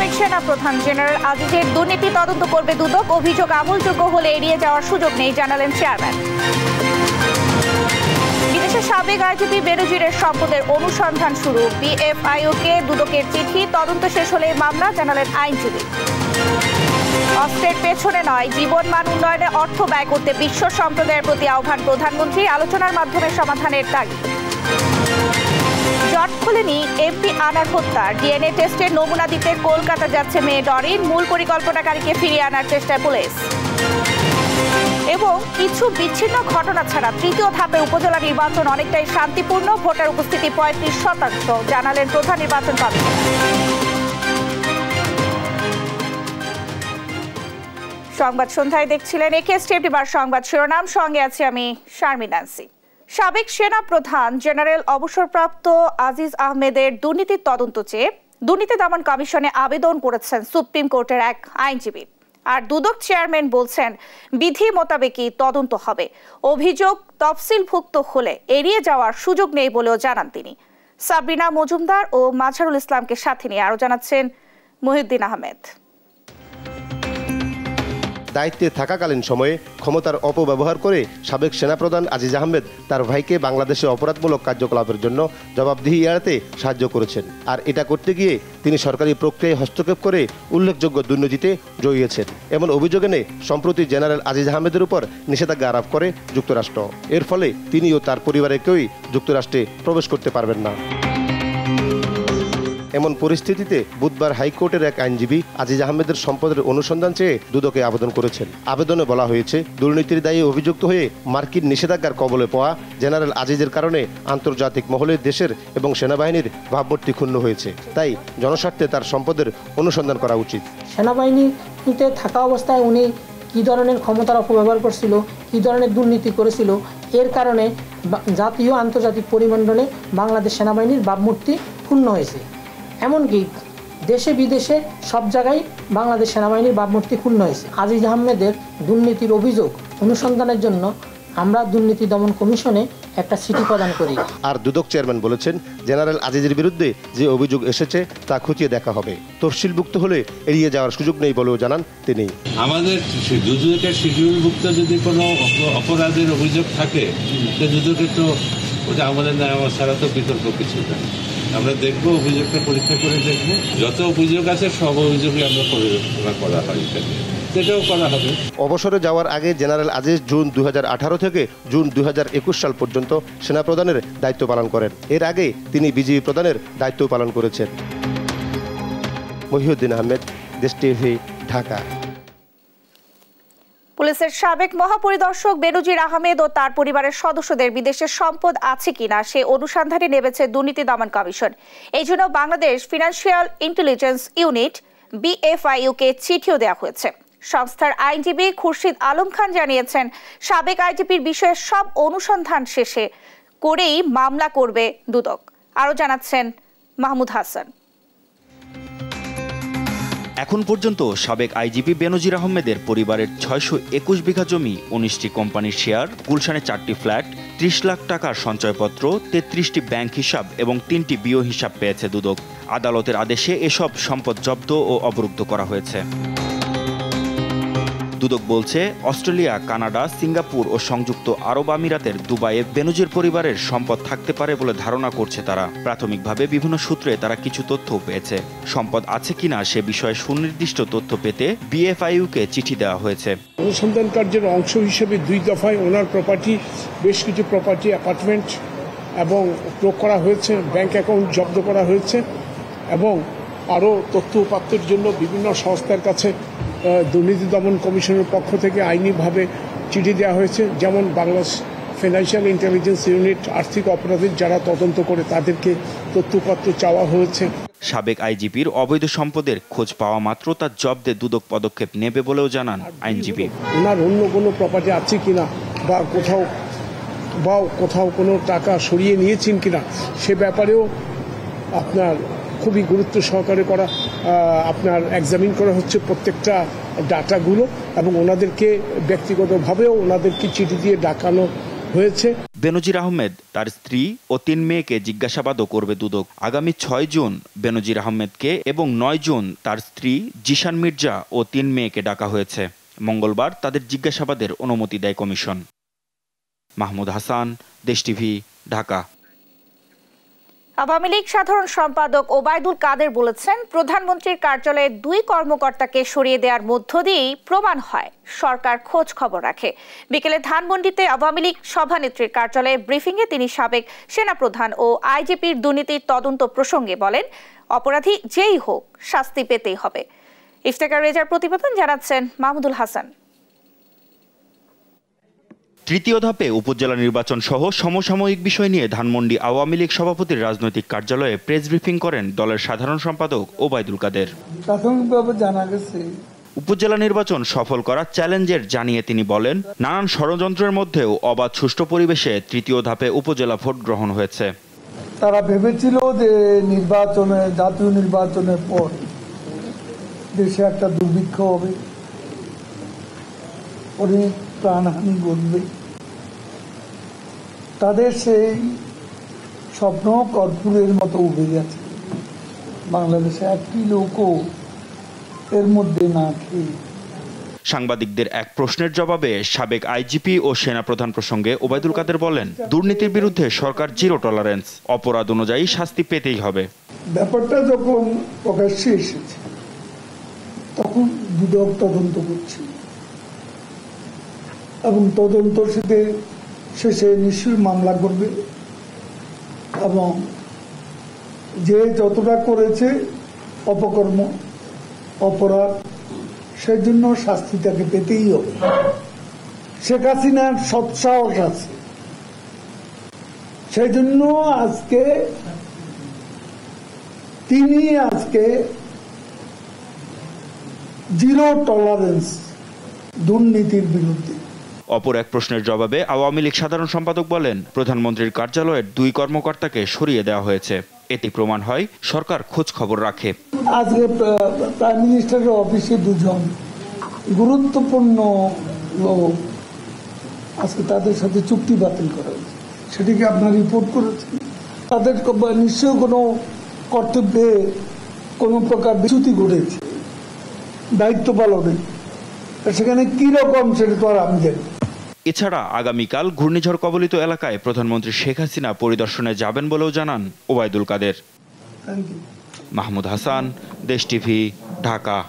সাবেক সেনা প্রধান জেনারেল আজিজের দুর্নীতি তদন্ত করবে দুদক। অভিযোগ আমলযোগ্য হলে এড়িয়ে যাওয়ার সুযোগ নেই, জানালেন চেয়ারম্যান। বিদেশের সাবেক আইজিপি বেনজিরের সম্পদের অনুসন্ধান শুরু। বিএফআইওকে দুদকের চিঠি, তদন্ত শেষ হলে মামলা, জানালেন আইনজীবী। অস্ত্রের পেছনে নয়, জীবনমান উন্নয়নে অর্থ ব্যয় করতে বিশ্ব সম্প্রদায়ের প্রতি আহ্বান প্রধানমন্ত্রী। আলোচনার মাধ্যমে সমাধানের তাগিদ। জট খোলেনি এমপি আনার হত্যার। ডিএনএ টেস্টের নমুনা দিতে কলকাতা যাচ্ছে মেয়ে ডরিন। মূল পরিকল্পনাকারীকে ফিরিয়ে আনার চেষ্টায় পুলিশ। এবং কিছু বিচ্ছিন্ন ঘটনা ছাড়া তৃতীয় ধাপের উপজেলা নির্বাচন অনেকটাই শান্তিপূর্ণ। ভোটার উপস্থিতি 35%, জানালেন প্রধান নির্বাচন কমিশনার। সংবাদ সন্ধ্যায় দেখছিলেন একেএসটিভি সংবাদ শিরোনাম, সঙ্গে আছি আমি শারমিন নান্সি। সাবেক সেনা প্রধান জেনারেল অবসরপ্রাপ্ত আজিজ আহমেদের দুর্নীতির তদন্ত চেয়ে দুর্নীতি দমন কমিশনে আবেদন করেছেন সুপ্রিম কোর্টের এক আইনজীবী। আর দুদক চেয়ারম্যান বলছেন বিধি মোতাবেকই তদন্ত হবে। অভিযোগ তফসিলভুক্ত হলে এড়িয়ে যাওয়ার সুযোগ নেই বলেও জানান তিনি। সাবরিনা মজুমদার ও মাঝারুল ইসলামকে সাথে নিয়ে আরো জানাচ্ছেন মহিউদ্দিন আহমেদ। দায়িত্বে থাকাকালীন সময়ে ক্ষমতার অপব্যবহার করে সাবেক সেনাপ্রধান আজিজ আহমেদ তার ভাইকে বাংলাদেশে অপরাধমূলক কার্যকলাপের জন্য জবাবদিহি এড়াতে সাহায্য করেছেন। আর এটা করতে গিয়ে তিনি সরকারি প্রক্রিয়ায় হস্তক্ষেপ করে উল্লেখযোগ্য দুর্নীতিতে জড়িয়েছেন। এমন অভিযোগ এনে সম্প্রতি জেনারেল আজিজ আহমেদের উপর নিষেধাজ্ঞা আরোপ করে যুক্তরাষ্ট্র। এর ফলে তিনি ও তার পরিবারের কেউই যুক্তরাষ্ট্রে প্রবেশ করতে পারবেন না। এমন পরিস্থিতিতে বুধবার হাইকোর্টের এক আইনজীবী আজিজ আহমেদের সম্পদের অনুসন্ধান চেয়ে দুদকে আবেদন করেছেন। আবেদনে বলা হয়েছে, দুর্নীতির দায়ে অভিযুক্ত হয়ে মার্কিন নিষেধাজ্ঞার কবলে পড়া জেনারেল আজিজের কারণে আন্তর্জাতিক মহলে দেশের এবং সেনাবাহিনীর ভাবমূর্তি ক্ষুণ্ণ হয়েছে। তাই জনস্বার্থে তার সম্পদের অনুসন্ধান করা উচিত। সেনাবাহিনীতে থাকা অবস্থায় উনি কী ধরনের ক্ষমতার অপব্যবহার করছিল, কী ধরনের দুর্নীতি করেছিল, এর কারণে জাতীয় আন্তর্জাতিক পরিমণ্ডলে বাংলাদেশ সেনাবাহিনীর ভাবমূর্তি ক্ষুণ্ণ হয়েছে। এমনকি দেশে বিদেশে সব জায়গায় বাংলাদেশ সেনাবাহিনীর ভাবমূর্তি ক্ষুণ্ণ হয়েছে। আজিজ আহমেদের দুর্নীতির অভিযোগ অনুসন্ধানের জন্য আমরা দুর্নীতি দমন কমিশনে একটা চিঠি প্রদান করি। আর দুদক চেয়ারম্যান বলেছেন, জেনারেল আজিজের বিরুদ্ধে যে অভিযোগ এসেছে তা খতিয়ে দেখা হবে। তফসিলভুক্ত হলে এড়িয়ে যাওয়ার সুযোগ নেই বলেও জানান তিনি। আমাদের দুদকের শিডিউলভুক্ত যদি কোনো অপরাধের অভিযোগ থাকে, দুদকে তো ওটা আমাদের নেওয়া ছাড়া তো বিকল্প কিছু নেই। আমরা দেখবো, অভিযোগটা পরীক্ষা করে দেখবো। যত অভিযোগ আছে সব অভিযোগই আমরা পরিচালনা করা হয়, সেটাও করা হবে। অবসরে যাওয়ার আগে জেনারেল আজিজ জুন 2018 থেকে জুন 2021 সাল পর্যন্ত সেনাপ্রধানের দায়িত্ব পালন করেন। এর আগে তিনি বিজিবি প্রধানের দায়িত্ব পালন করেছেন। মহিউদ্দিন আহমেদ, দেশ টিভি, ঢাকা। পুলিশের সাবেক মহাপরিদর্শক বেনজির আহমেদ ও তার পরিবারের সদস্যদের বিদেশের সম্পদ আছে কিনা সে অনুসন্ধানে নেমেছে দুর্নীতি দমন কমিশন। এই জন্য বাংলাদেশ ফিনান্সিয়াল ইন্টেলিজেন্স ইউনিট বিএফআইইউকে চিঠিও দেওয়া হয়েছে। সংস্থার আইনজীবী খুরশিদ আলম খান জানিয়েছেন, সাবেক আইজিপির বিষয়ে সব অনুসন্ধান শেষে করেই মামলা করবে দুদক। আরো জানাচ্ছেন মাহমুদ হাসান। এখন পর্যন্ত সাবেক আইজিপি বেনজির আহমেদের পরিবারের 621 বিঘা জমি, 19টি কোম্পানির শেয়ার, গুলশানে 4টি ফ্ল্যাট, 30 লাখ টাকার সঞ্চয়পত্র, 33টি ব্যাংক হিসাব এবং 3টি বিও হিসাব পেয়েছে দুদক। আদালতের আদেশে এসব সম্পদ জব্দ ও অবরুদ্ধ করা হয়েছে। দুদক বলছে, অস্ট্রেলিয়া, কানাডা, সিঙ্গাপুর ও সংযুক্ত আরব আমিরাতের দুবাইয়ে বেনজির পরিবারের সম্পদ থাকতে পারে বলে ধারণা করছে তারা। প্রাথমিকভাবে বিভিন্ন সূত্রে তারা কিছু তথ্য পেয়েছে। সম্পদ আছে কিনা সে বিষয়ে সুনির্দিষ্ট তথ্য পেতে বিএফআইইউকে চিঠি দেওয়া হয়েছে। অনুসন্ধান কার্যের অংশ হিসেবে 2 দফায় ওনার প্রপার্টি, বেশ কিছু প্রপার্টি, অ্যাপার্টমেন্ট এবং ক্রয় করা হয়েছে, ব্যাংক অ্যাকাউন্ট জব্দ করা হয়েছে এবং আরও তথ্য উপাত্তের জন্য বিভিন্ন সংস্থার কাছে দুর্নীতি দমন কমিশনের পক্ষ থেকে আইনিভাবে চিঠি দেওয়া হয়েছে। যেমন বাংলাদেশ ফিনান্সিয়াল ইন্টেলিজেন্স ইউনিট আর্থিক অপরাধের যারা তদন্ত করে তাদেরকে তথ্যপত্র চাওয়া হয়েছে। সাবেক আইজিপির অবৈধ সম্পদের খোঁজ পাওয়া মাত্র তার জব্দে দুদক পদক্ষেপ নেবে বলেও জানান আইনজীবী। ওনার অন্য কোনো প্রপার্টি আছে কিনা বা কোথাও কোনো টাকা সরিয়ে নিয়েছেন কিনা সে ব্যাপারেও আপনার খুবই গুরুত্ব সহকারে আপনার এক্সামিন করা হচ্ছে প্রত্যেকটা ডাটাগুলো এবং ওনাদেরকে ব্যক্তিগতভাবেও ওনাদেরকে চিঠি দিয়ে ডাকানো হয়েছে। বেনজির আহমেদ তার স্ত্রী ও 3 মেয়েকে জিজ্ঞাসাবাদও করবে দুদক। আগামী 6 জুন বেনজির আহমেদকে এবং 9 জুন তার স্ত্রী জিশান মির্জা ও 3 মেয়েকে ডাকা হয়েছে। মঙ্গলবার তাদের জিজ্ঞাসাবাদের অনুমতি দেয় কমিশন। মাহমুদ হাসান, দেশ টিভি, ঢাকা। আওয়ামী লীগ সাধারণ সম্পাদক ওবায়দুল কাদের বলেছেন, প্রধানমন্ত্রীর কার্যালয়ে 2 কর্মকর্তাকে সরিয়ে দেওয়ার মধ্য দিয়েই প্রমাণ হয় সরকার খোঁজ খবর রাখে। বিকেলে ধানমন্ডিতে আওয়ামী লীগ সভানেত্রীর কার্যালয়ে ব্রিফিংয়ে তিনি সাবেক সেনাপ্রধান ও আইজিপির দুর্নীতির তদন্ত প্রসঙ্গে বলেন, অপরাধী যেই হোক শাস্তি পেতেই হবে। ইফতেখার রেজার প্রতিবেদন, জানাচ্ছেন মাহমুদুল হাসান। তৃতীয় ধাপে উপজেলা নির্বাচন সহ সমসাময়িক বিষয় নিয়ে ধানমন্ডি আওয়ামী লীগ সভাপতির রাজনৈতিক কার্যালয়ে প্রেস ব্রিফিং করেন দলের সাধারণ সম্পাদক ওবায়দুল কাদের। প্রাথমিকভাবে জানা গেছে উপজেলা নির্বাচন সফল করা চ্যালেঞ্জের জানিয়ে তিনি বলেন, নানান ষড়যন্ত্রের মধ্যেও অবাধ সুষ্ঠু পরিবেশে তৃতীয় ধাপে উপজেলা ভোট গ্রহণ হয়েছে। তারা ভেবেছিল যে জাতীয় নির্বাচনের পর দেশে একটা দুর্ভিক্ষ হবে, অনেক প্রাণহানি ঘটবে। তাদের সেই স্বপ্ন কর্পূরের মতো উঠে গেছে। বাংলাদেশে একটি লোকও এর মধ্যে না খেয়ে। সাংবাদিকদের এক প্রশ্নের জবাবে সাবেক আইজিপি ও সেনাপ্রধান প্রসঙ্গে ওবায়দুল কাদের বলেন, দুর্নীতির বিরুদ্ধে সরকার 0 টলারেন্স, অপরাধ অনুযায়ী শাস্তি পেতেই হবে। ব্যাপারটা যখন প্রকাশ্যে এসেছে তখন দুদক তদন্ত করছে এবং তদন্ত শেষে নিশ্চয়ই মামলা করবে এবং যে যতটা করেছে অপকর্ম অপরাধ সেই জন্য শাস্তি তাকে পেতেই হবে। শেখ হাসিনার সৎসাহস আছে, সেই জন্য তিনি আজকে 0 টলারেন্স দুর্নীতির বিরুদ্ধে। অপর এক প্রশ্নের জবাবে আওয়ামী লীগ সাধারণ সম্পাদক বলেন, প্রধানমন্ত্রীর কার্যালয়ের 2 কর্মকর্তাকে সরিয়ে দেওয়া হয়েছে, এতে প্রমাণ হয় সরকার খোঁজ খবর রাখে। আজকে প্রাইম মিনিস্টারের অফিসে 2 জন গুরুত্বপূর্ণ লোক, আজকে তাদের সাথে চুক্তি বাতিল করা হয়েছে, সেটিকে আপনার রিপোর্ট করেছেন। তাদের নিশ্চয় কোনো কর্তব্যে কোনো প্রকার বিচ্যুতি ঘটেছে দায়িত্ব পালনে, সেখানে কি রকম সেটা তো আর আমি জানি। এছাড়া আগামীকাল ঘূর্ণিঝড় কবলিত এলাকায় প্রধানমন্ত্রী শেখ হাসিনা পরিদর্শনে যাবেন বলেও জানান ওবায়দুল কাদের। মাহমুদ হাসান, দেশ টিভি, ঢাকা।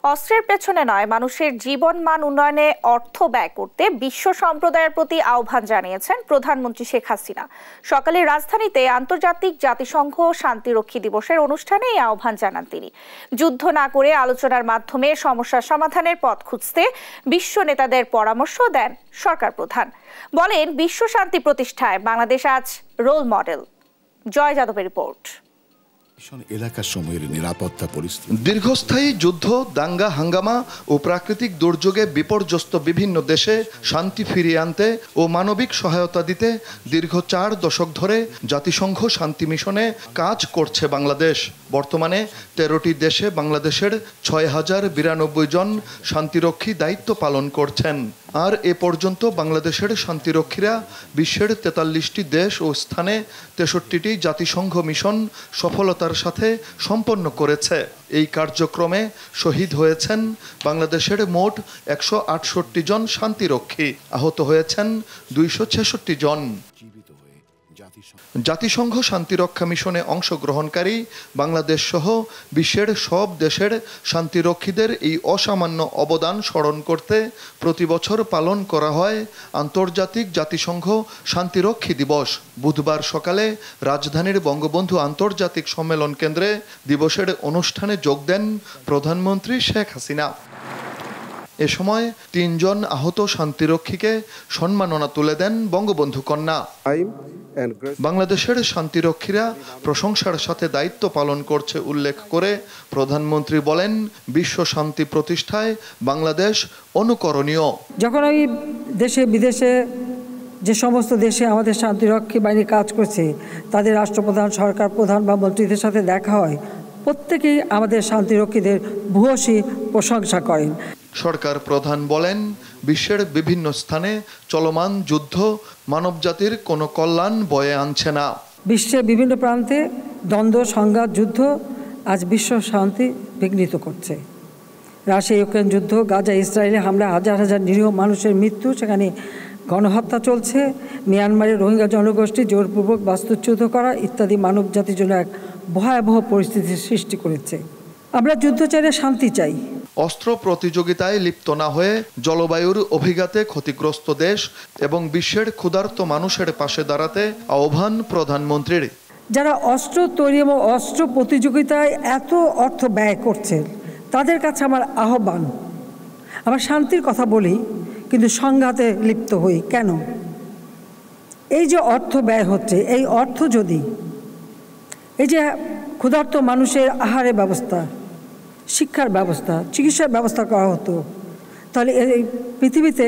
অস্ত্রের পেছনে নয়, মানুষের জীবনমান উন্নয়নে অর্থ ব্যয় করতে বিশ্ব সম্প্রদায়ের প্রতি আহ্বান জানিয়েছেন প্রধানমন্ত্রী শেখ হাসিনা। সকালে রাজধানীতে আন্তর্জাতিক জাতিসংঘ শান্তিরক্ষী দিবসের অনুষ্ঠানে এই আহ্বান জানান তিনি। যুদ্ধ না করে আলোচনার মাধ্যমে সমস্যার সমাধানের পথ খুঁজতে বিশ্ব নেতাদের পরামর্শ দেন সরকার প্রধান। বলেন, বিশ্ব শান্তি প্রতিষ্ঠায় বাংলাদেশ আজ রোল মডেল। জয় যাদবের রিপোর্ট। দীর্ঘস্থায়ী যুদ্ধ, দাঙ্গা হাঙ্গামা ও প্রাকৃতিক দুর্যোগে বিপর্যস্ত বিভিন্ন দেশে শান্তি ফিরিয়ে আনতে ও মানবিক সহায়তা দিতে দীর্ঘ 4 দশক ধরে জাতিসংঘ শান্তি মিশনে কাজ করছে বাংলাদেশ। বর্তমানে 13টি দেশে বাংলাদেশের 6092 জন শান্তিরক্ষী দায়িত্ব পালন করছেন। আর এ পর্যন্ত বাংলাদেশের শান্তিরক্ষীরা বিশ্বের 43টি দেশ ও স্থানে 63টি জাতিসংঘ মিশন সফলতার সাথে সম্পন্ন করেছে। এই কার্যক্রমে শহীদ হয়েছেন বাংলাদেশের মোট 168 জন শান্তিরক্ষী, আহত হয়েছেন 266 জন। জাতিসংঘ শান্তিরক্ষা মিশনে অংশগ্রহণকারী বাংলাদেশ সহ বিশ্বের সব দেশের শান্তিরক্ষীদের এই অসামান্য অবদান স্মরণ করতে প্রতি বছর পালন করা হয় আন্তর্জাতিক জাতিসংঘ শান্তিরক্ষী দিবস। বুধবার সকালে রাজধানীর বঙ্গবন্ধু আন্তর্জাতিক সম্মেলন কেন্দ্রে দিবসের অনুষ্ঠানে যোগ দেন প্রধানমন্ত্রী শেখ হাসিনা। এ সময় 3 জন আহত শান্তিরক্ষীকে সম্মাননা তুলে দেন বঙ্গবন্ধু কন্যা। বাংলাদেশের শান্তিরক্ষীরা প্রশংসার সাথে দায়িত্ব পালন করছে উল্লেখ করে প্রধানমন্ত্রী বলেন, বিশ্ব শান্তি প্রতিষ্ঠায় বাংলাদেশ অনুকরণীয়। যখন ওই দেশে বিদেশে যে সমস্ত দেশে আমাদের শান্তিরক্ষী বাহিনী কাজ করছে, তাদের রাষ্ট্রপ্রধান, সরকার প্রধান বা মন্ত্রীদের সাথে দেখা হয়, প্রত্যেকেই আমাদের শান্তিরক্ষীদের ভূয়সী প্রশংসা করেন। সরকার প্রধান বলেন, বিশ্বের বিভিন্ন স্থানে চলমান যুদ্ধ মানবজাতির কোনো কল্যাণ বয়ে আনছে না। বিশ্বের বিভিন্ন প্রান্তে দ্বন্দ্ব, সংঘাত, যুদ্ধ আজ বিশ্ব শান্তি বিঘ্নিত করছে। রাশিয়া ইউক্রেন যুদ্ধ, গাজা ইসরায়েলে হামলা, হাজার হাজার নিরীহ মানুষের মৃত্যু, সেখানে গণহত্যা চলছে, মিয়ানমারের রোহিঙ্গা জনগোষ্ঠী জোরপূর্বক বাস্তুচ্যুত করা ইত্যাদি মানব জাতির জন্য এক ভয়াবহ পরিস্থিতির সৃষ্টি করেছে। আমরা যুদ্ধ চাই না, শান্তি চাই। অস্ত্র প্রতিযোগিতায় লিপ্ত না হয়ে জলবায়ুর অভিঘাতে ক্ষতিগ্রস্ত দেশ এবং বিশ্বের ক্ষুধার্ত মানুষের পাশে দাঁড়াতে আহ্বান প্রধানমন্ত্রীর। যারা অস্ত্র তৈরি এবং অস্ত্র প্রতিযোগিতায় এত অর্থ ব্যয় করছেন তাদের কাছে আমার আহ্বান, আমরা শান্তির কথা বলি কিন্তু সংঘাতে লিপ্ত হই কেন? এই যে অর্থ ব্যয় হচ্ছে, এই অর্থ যদি এই যে ক্ষুধার্ত মানুষের আহারের ব্যবস্থা, শিক্ষার ব্যবস্থা, চিকিৎসার ব্যবস্থা করা হতো, তাহলে এই পৃথিবীতে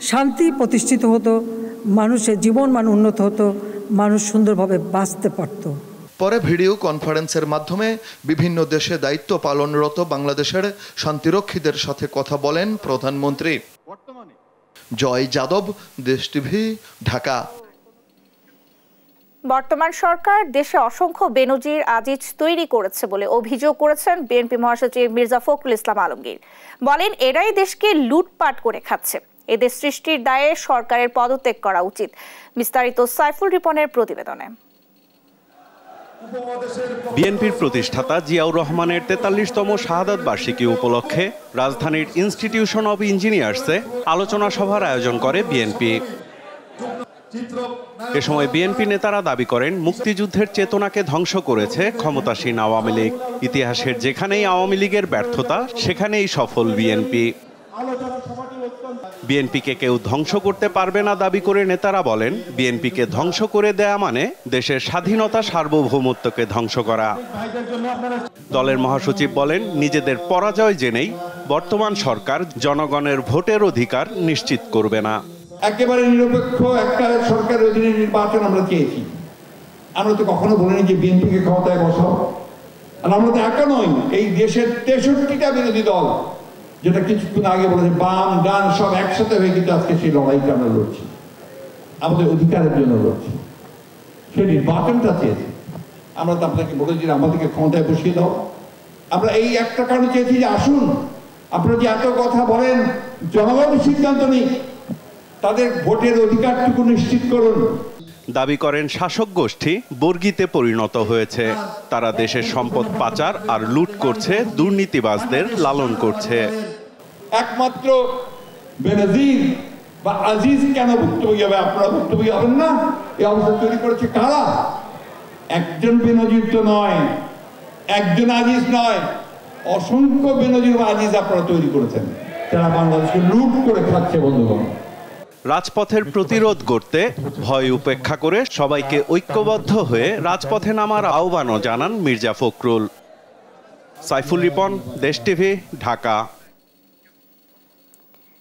শান্তি প্রতিষ্ঠিত হতো, মানুষের জীবনমান উন্নত হতো, মানুষ সুন্দরভাবে বাঁচতে পারত। পরে ভিডিও কনফারেন্সের মাধ্যমে বিভিন্ন দেশে দায়িত্ব পালনরত বাংলাদেশের শান্তিরক্ষীদের সাথে কথা বলেন প্রধানমন্ত্রী। জয় যাদব, দেশ টিভি, ঢাকা। বর্তমান সরকার দেশে অসংখ্য বেনজির আজিজ তৈরি করেছে বলে অভিযোগ করেছেন বিএনপি মহাসচিব মির্জা ফখরুল ইসলাম আলমগীর। বলেন, এরাই দেশকে লুটপাট করে খাচ্ছে। এদের সৃষ্টির দায়ে সরকারের পদত্যাগ করা উচিত। বিস্তারিত সাইফুল রিপনের প্রতিবেদনে। বিএনপির প্রতিষ্ঠাতা জিয়াউর রহমানের ৪৩তম শাহাদাত বার্ষিকী উপলক্ষে রাজধানীর ইনস্টিটিউশন অব ইঞ্জিনিয়ার্সে আলোচনা সভার আয়োজন করে বিএনপি। এ সময় বিএনপি নেতারা দাবি করেন, মুক্তিযুদ্ধের চেতনাকে ধ্বংস করেছে ক্ষমতাসীন আওয়ামী লীগ। ইতিহাসের যেখানেই আওয়ামী লীগের ব্যর্থতা, সেখানেই সফল বিএনপি। বিএনপিকে কেউ ধ্বংস করতে পারবে না দাবি করে নেতারা বলেন, বিএনপিকে ধ্বংস করে দেয়া মানে দেশের স্বাধীনতা, সার্বভৌমত্বকে ধ্বংস করা। দলের মহাসচিব বলেন, নিজেদের পরাজয় জেনেই বর্তমান সরকার জনগণের ভোটের অধিকার নিশ্চিত করবে না। একেবারে নিরপেক্ষ একটা সরকারের অধীনে নির্বাচন আমরা চেয়েছি। আমরা তো কখনো বলিনি যে বিএনপিকে ক্ষমতায় বসাও। আর আমরা তো একা নই, এই দেশের 63টা বিরোধী দল, যেটা কিছুক্ষণ আগে বলেছে বাম ডান সব একসাথে হয়ে কিন্তু আজকে সেই লড়াইটা আমরা লড়ছি, আমাদের অধিকারের জন্য লড়ছি, সেই নির্বাচনটা চেয়েছি। আমরা তো আপনাকে বলেছি আমাদেরকে ক্ষমতায় বসিয়ে দাও। আমরা এই একটা কারণে চেয়েছি যে আসুন, আপনারা যে এত কথা বলেন, জনগণের সিদ্ধান্ত নিই, তাদের ভোটের অধিকারটুকু নিশ্চিত করুন। দাবি করেন, শাসক গোষ্ঠী বর্গিতে পরিণত হয়েছে। তারা দেশের সম্পদ পাচার আর লুট করছে, দুর্নীতিবাজদের লালন করছে। একমাত্র বেনজির বা আজিজ কেন ভুক্তভোগী হবে? আপনারা ভুক্তভোগী হবেন না? এই অবস্থা তৈরি করেছে কারা? একজন বেনজির তো নয়, একজন আজিজ নয়, অসংখ্য বেনজির বা আজিজ আপনারা তৈরি করেছেন, যারা বাংলাদেশকে লুট করে খাচ্ছে। বন্ধুগণ, রাজপথের প্রতিরোধ করতে ভয় উপেক্ষা করে সবাইকে ঐক্যবদ্ধ হয়ে রাজপথে নামার আহ্বানও জানান মির্জা ফখরুল। সাইফুল রিপন, দেশ টিভি, ঢাকা।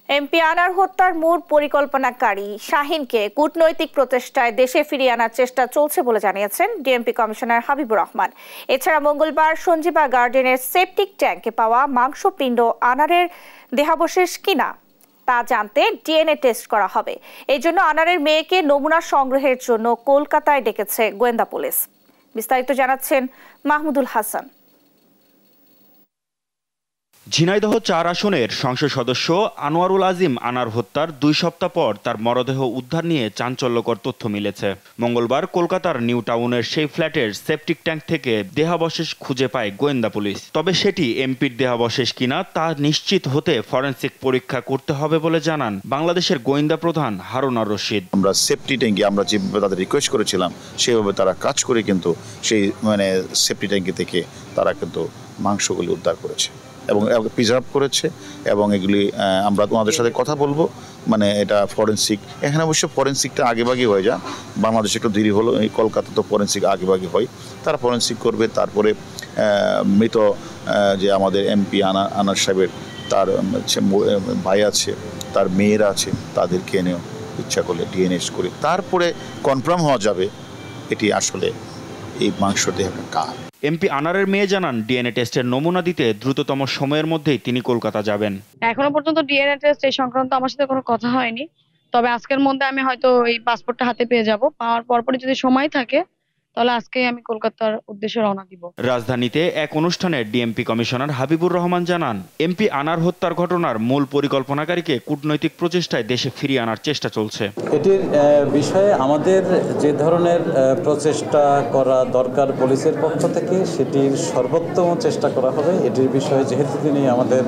এমপি আনার হত্যার মূল পরিকল্পনাকারী শাহিনকে কূটনৈতিক প্রচেষ্টায় দেশে ফিরিয়ে আনার চেষ্টা চলছে বলে জানিয়েছেন ডিএমপি কমিশনার হাবিবুর রহমান। এছাড়া মঙ্গলবার সঞ্জীবা গার্ডেনের সেপটিক ট্যাঙ্কে পাওয়া মাংসপিণ্ড আনারের দেহাবশেষ কিনা তা জানতে ডিএনএ টেস্ট করা হবে। এই জন্য আনারের মেয়েকে নমুনা সংগ্রহের জন্য কলকাতায় ডেকেছে গোয়েন্দা পুলিশ। বিস্তারিত জানাচ্ছেন মাহমুদুল হাসান। ঝিনাইদহ ৪ আসনের সংসদ সদস্য আনোয়ারুল আজিম আনার হত্যার ২ সপ্তাহ পর তার মরদেহ উদ্ধার নিয়ে চাঞ্চল্যকর তথ্য মিলেছে। মঙ্গলবার কলকাতার নিউ টাউনের সেই ফ্ল্যাটের সেপটিক ট্যাঙ্ক থেকে দেহাবশেষ খুঁজে পায় গোয়েন্দা পুলিশ। তবে সেটি এমপির দেহাবশেষ কিনা তা নিশ্চিত হতে ফরেনসিক পরীক্ষা করতে হবে বলে জানান বাংলাদেশের গোয়েন্দা প্রধান হারুন আর রশিদ। আমরা সেপটি ট্যাঙ্কে আমরা যেভাবে তাদের রিকোয়েস্ট করেছিলাম সেভাবে তারা কাজ করে কিন্তু সেই সেপটি ট্যাঙ্কি থেকে তারা কিন্তু মাংসগুলি উদ্ধার করেছে এবং প্রিজার্ভ করেছে এবং এগুলি আমরা ওনাদের সাথে কথা বলবো। এটা ফরেনসিক, এখানে অবশ্য ফরেনসিকটা আগেভাগে হয়ে যায়, বাংলাদেশে একটু দেরি হলো, এই কলকাতা তো ফরেনসিক আগেভাগে হয়। তারা ফরেনসিক করবে, তারপরে মৃত যে আমাদের এমপি আনার সাহেবের তার ভাই আছে, তার মেয়েরা আছে, তাদেরকে এনেও ইচ্ছা করলে ডিএনএ করে তারপরে কনফার্ম হওয়া যাবে এটি আসলে এই মাংস দেহটা কার। এমপি আনারের মেয়ে জানান ডিএনএ টেস্টের নমুনা দিতে দ্রুততম সময়ের মধ্যেই তিনি কলকাতা যাবেন। এখনো পর্যন্ত ডিএনএ টেস্ট এই সংক্রান্ত আমার সাথে কোনো কথা হয়নি, তবে আজকের মধ্যে আমি হয়তো এই পাসপোর্টটা হাতে পেয়ে যাব। পাওয়ার পরপরই যদি সময় থাকে তাহলে আজকেই আমি কলকাতার উদ্দেশ্যে রওনা দিব। রাজধানীতে এক অনুষ্ঠানে ডিএমপি কমিশনার হাবিবুর রহমান জানান, এমপি আনার হত্যার ঘটনার মূল পরিকল্পনাকারীকে কূটনৈতিক প্রচেষ্টায় দেশে ফিরিয়ে আনার চেষ্টা চলছে। এটির বিষয়ে আমাদের যে ধরনের প্রচেষ্টা করা দরকার পুলিশের পক্ষ থেকে সেটির সর্বোত্তম চেষ্টা করা হবে। এটির বিষয়ে যেহেতু তিনি আমাদের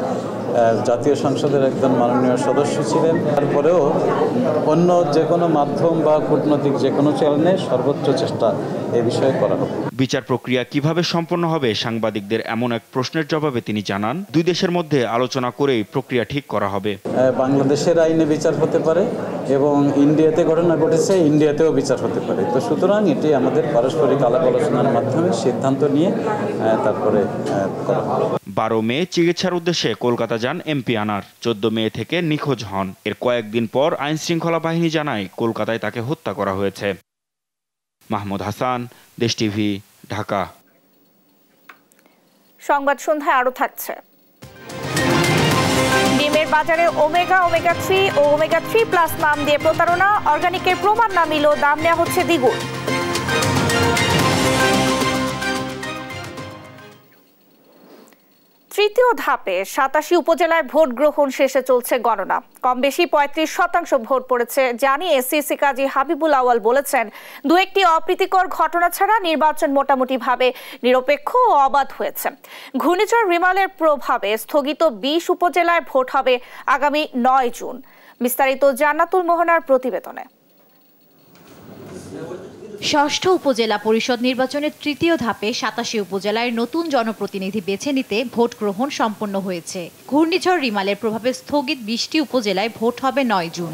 জাতীয় সংসদের একজন মাননীয় সদস্য ছিলেন, তারপরেও অন্য যে কোনো মাধ্যম বা কূটনৈতিক যে কোনো চ্যানেলে সর্বোচ্চ চেষ্টা এ বিষয়ে করা হবে। বিচার প্রক্রিয়া কিভাবে সম্পন্ন হবে সাংবাদিকদের এমন এক প্রশ্নের জবাবে তিনি জানান, দুই দেশের মধ্যে আলোচনা করেই প্রক্রিয়া ঠিক করা হবে। বাংলাদেশের আইনে বিচার হতে পারে এবং ইন্ডিয়াতে ঘটনা ঘটেছে ইন্ডিয়াতেও বিচার হতে পারে। তো সুতরাং এটি আমাদের পারস্পরিক আলাপ আলোচনার মাধ্যমে সিদ্ধান্ত নিয়ে তারপরে করা হবে। 12 মে চিকিৎসার উদ্দেশ্যে কলকাতা যান এমপি আনার। 14 মে থেকে নিখোঁজ হন। এর কয়েকদিন পর আইন শৃঙ্খলা বাহিনী জানায় কলকাতায় তাকে হত্যা করা হয়েছে। মাহমুদ হাসান, দেশ টিভি, ঢাকা। সংবাদ সন্ধ্যায় আরো থাকছে। ডিমের বাজারে ওমেগা 3 ও ওমেগা 3+ নাম দিয়ে প্রতারণা, অর্গানিকের প্রমাণ না মিলেও দাম নেওয়া হচ্ছে দ্বিগুণ। তৃতীয় ধাপে 87 উপজেলায় ভোট গ্রহণ শেষে চলছে গণনা। কম বেশি 35% ভোট পড়েছে জানিয়ে সিসি কাজী হাবিবুল আওয়াল বলেছেন, দু একটি অপ্রীতিকর ঘটনা ছাড়া নির্বাচন মোটামুটি ভাবে নিরপেক্ষ ও অবাধ হয়েছে। ঘূর্ণিঝড় রিমালের প্রভাবে স্থগিত 20 উপজেলায় ভোট হবে আগামী 9 জুন। বিস্তারিত জান্নাতুল মোহনার প্রতিবেদনে। ষষ্ঠ উপজেলা পরিষদ নির্বাচনের তৃতীয় ধাপে 87 উপজেলায় নতুন জনপ্রতিনিধি বেছে নিতে ভোট গ্রহণ সম্পন্ন হয়েছে। ঘূর্ণিঝড় রিমালের প্রভাবে স্থগিত 20টি উপজেলায় ভোট হবে 9 জুন।